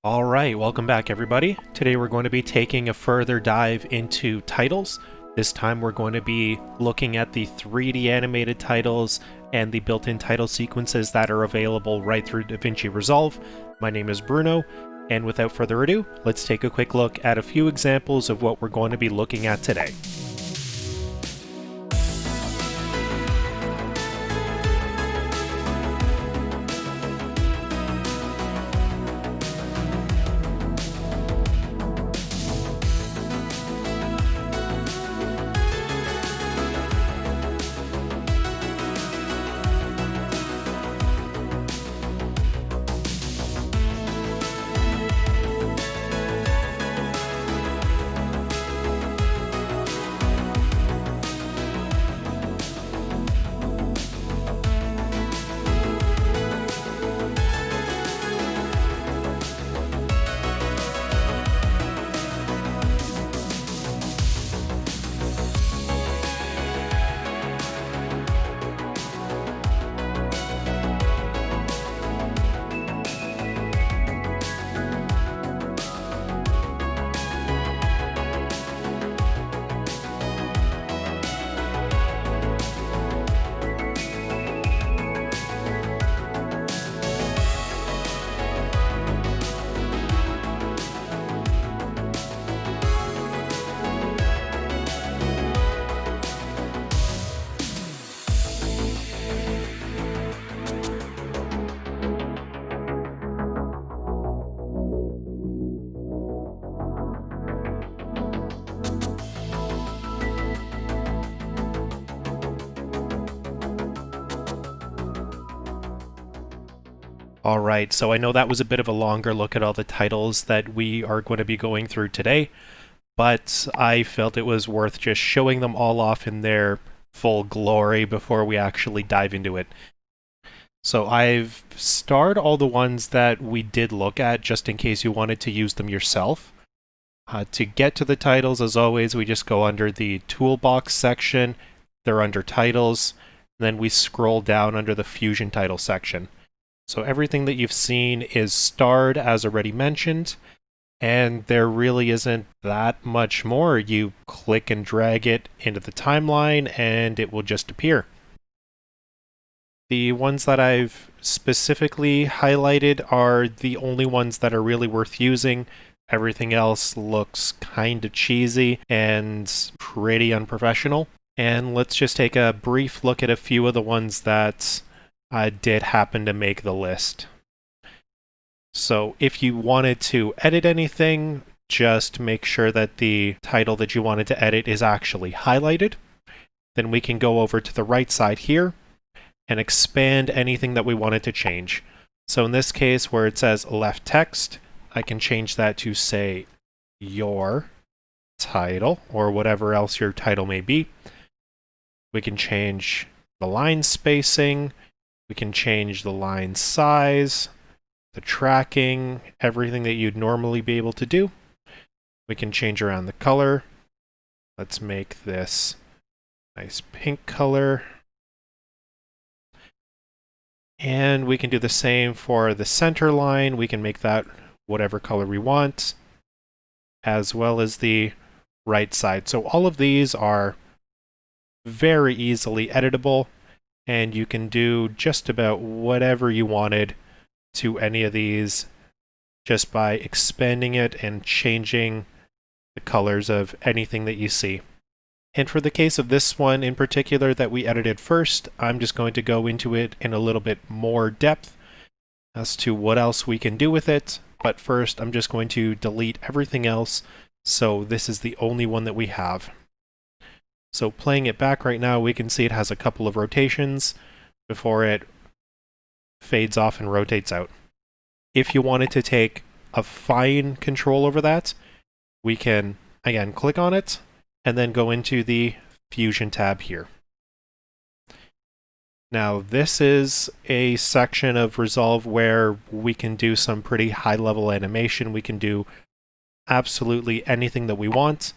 Alright, welcome back everybody. Today we're going to be taking a further dive into titles. This time we're going to be looking at the 3D animated titles and the built-in title sequences that are available right through DaVinci Resolve. My name is Bruno, and without further ado, let's take a quick look at a few examples of what we're going to be looking at today. Alright, so I know that was a bit of a longer look at all the titles that we are going to be going through today, but I felt it was worth just showing them all off in their full glory before we actually dive into it. So I've starred all the ones that we did look at just in case you wanted to use them yourself. To get to the titles, as always, we just go under the toolbox section. They're under titles. And then we scroll down under the Fusion title section. So everything that you've seen is starred, as already mentioned, and there really isn't that much more. You click and drag it into the timeline, and it will just appear. The ones that I've specifically highlighted are the only ones that are really worth using. Everything else looks kind of cheesy and pretty unprofessional. And let's just take a brief look at a few of the ones that did happen to make the list. So if you wanted to edit anything, just make sure that the title that you wanted to edit is actually highlighted. Then we can go over to the right side here and expand anything that we wanted to change. So in this case, where it says left text, I can change that to say your title or whatever else your title may be. We can change the line spacing. We can change the line size, the tracking, everything that you'd normally be able to do. We can change around the color. Let's make this nice pink color. And we can do the same for the center line. We can make that whatever color we want, as well as the right side. So all of these are very easily editable, and you can do just about whatever you wanted to any of these just by expanding it and changing the colors of anything that you see. And for the case of this one in particular that we edited first, I'm just going to go into it in a little bit more depth as to what else we can do with it. But first, I'm just going to delete everything else, so this is the only one that we have. So playing it back right now, we can see it has a couple of rotations before it fades off and rotates out. If you wanted to take a fine control over that, we can, again, click on it and then go into the Fusion tab here. Now, this is a section of Resolve where we can do some pretty high-level animation. We can do absolutely anything that we want.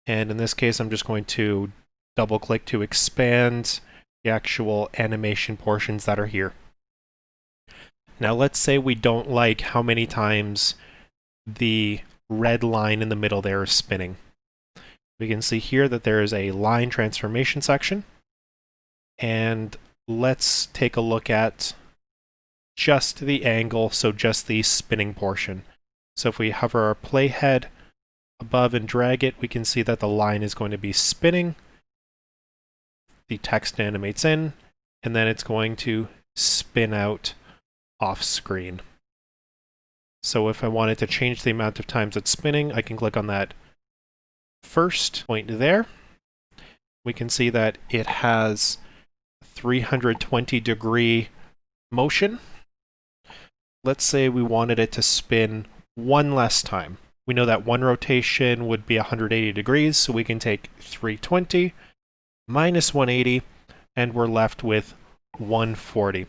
And in this case, I'm just going to double-click to expand the actual animation portions that are here. Now let's say we don't like how many times the red line in the middle there is spinning. We can see here that there is a line transformation section. And let's take a look at just the angle, so just the spinning portion. So if we hover our playhead above and drag it, we can see that the line is going to be spinning. The text animates in, and then it's going to spin out off screen. So if I wanted to change the amount of times it's spinning, I can click on that first point there. We can see that it has 320-degree motion. Let's say we wanted it to spin one less time. We know that one rotation would be 180 degrees, so we can take 320 minus 180, and we're left with 140.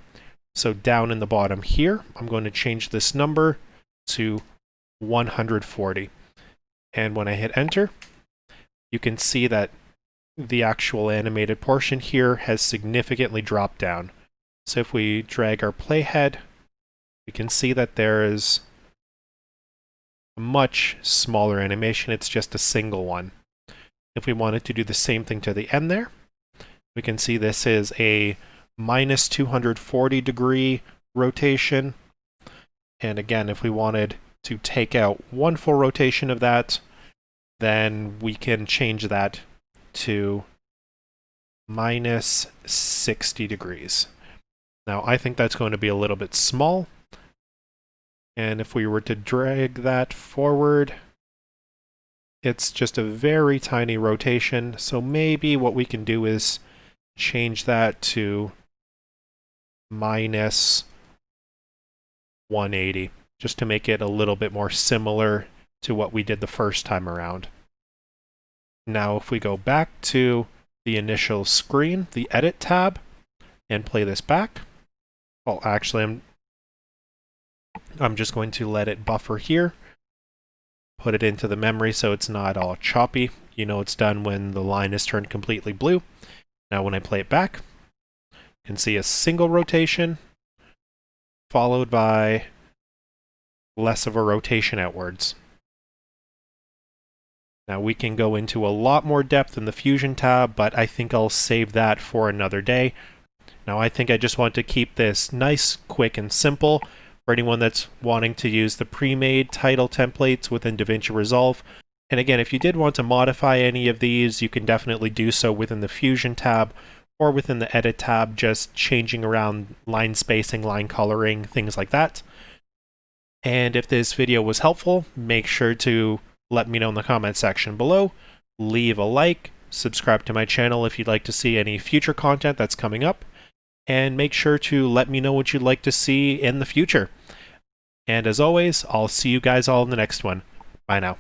So down in the bottom here, I'm going to change this number to 140. And when I hit enter, you can see that the actual animated portion here has significantly dropped down. So if we drag our playhead, we can see that there is a much smaller animation. It's just a single one. If we wanted to do the same thing to the end there, we can see this is a minus 240-degree rotation. And again, if we wanted to take out one full rotation of that, then we can change that to minus 60 degrees. Now, I think that's going to be a little bit small. And if we were to drag that forward, it's just a very tiny rotation. So maybe what we can do is change that to minus 180, just to make it a little bit more similar to what we did the first time around. Now, if we go back to the initial screen, the Edit tab, and play this back, well, actually, I'm just going to let it buffer here, put it into the memory so it's not all choppy. You know it's done when the line is turned completely blue. Now when I play it back, you can see a single rotation followed by less of a rotation outwards. Now we can go into a lot more depth in the Fusion tab, but I think I'll save that for another day. Now I think I just want to keep this nice, quick, and simple for anyone that's wanting to use the pre-made title templates within DaVinci Resolve. And again, if you did want to modify any of these, you can definitely do so within the Fusion tab or within the Edit tab, just changing around line spacing, line coloring, things like that. And if this video was helpful, make sure to let me know in the comment section below. Leave a like, subscribe to my channel if you'd like to see any future content that's coming up, and make sure to let me know what you'd like to see in the future. And as always, I'll see you guys all in the next one. Bye now.